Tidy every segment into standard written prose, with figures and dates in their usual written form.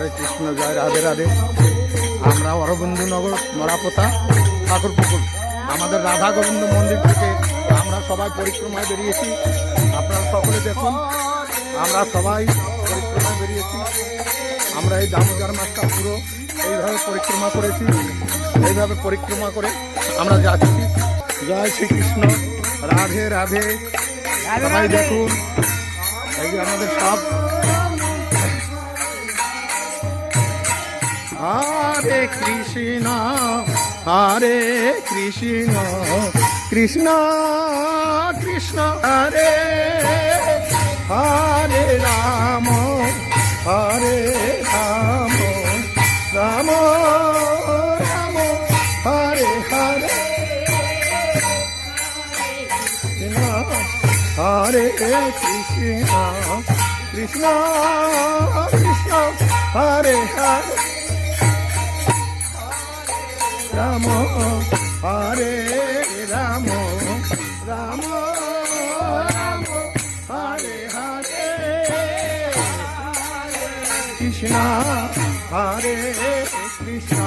হরে কৃষ্ণ, জয় রাধে রাধে। আমরা অরবিন্দনগর মরাপোতা ঠাকুরপুকুর আমাদের রাধা গোবিন্দ মন্দির থেকে আমরা সবাই পরিক্রমায় বেরিয়েছি। আপনারা সকলে দেখুন, আমরা সবাই পরিক্রমায় বেরিয়েছি। আমরা এই দামোদর মাসটা পুরো এইভাবে পরিক্রমা করেছি। এইভাবে পরিক্রমা করে আমরা যাচ্ছি। জয় শ্রীকৃষ্ণ, রাধে রাধে। সবাই দেখুন, এই যে আমাদের সব হরে কৃষ্ণ হরে কৃষ্ণ কৃষ্ণ কৃষ্ণ হরে হরে রাম হরে রাম রাম রাম হরে হরে হরে কৃষ্ণ কৃষ্ণ কৃষ্ণ হরে হরে রাম হরে রাম রাম রাম হরে হরে কৃষ্ণ হরে কৃষ্ণ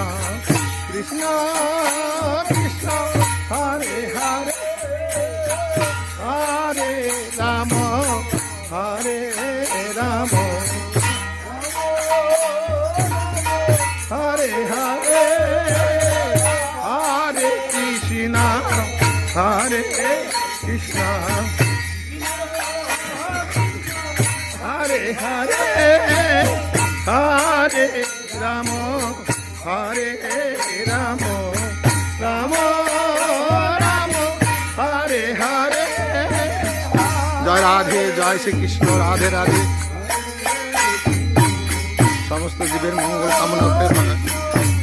কৃষ্ণ কৃষ্ণ হরে হরে হরে রাম হরে রাম হরে হরে হরে কৃষ্ণ হরে কৃষ্ণ হরে হরে হরে রাম হরে রাম রাম রাম হরে হরে। জয় রাধে, জয় শ্রীকৃষ্ণ, রাধে রাধে। সমস্ত জীবের মঙ্গল কামনা করে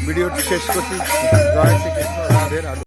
ভিডিওটি শেষ করছি। জয় শ্রীকৃষ্ণ, রাধে রাধে।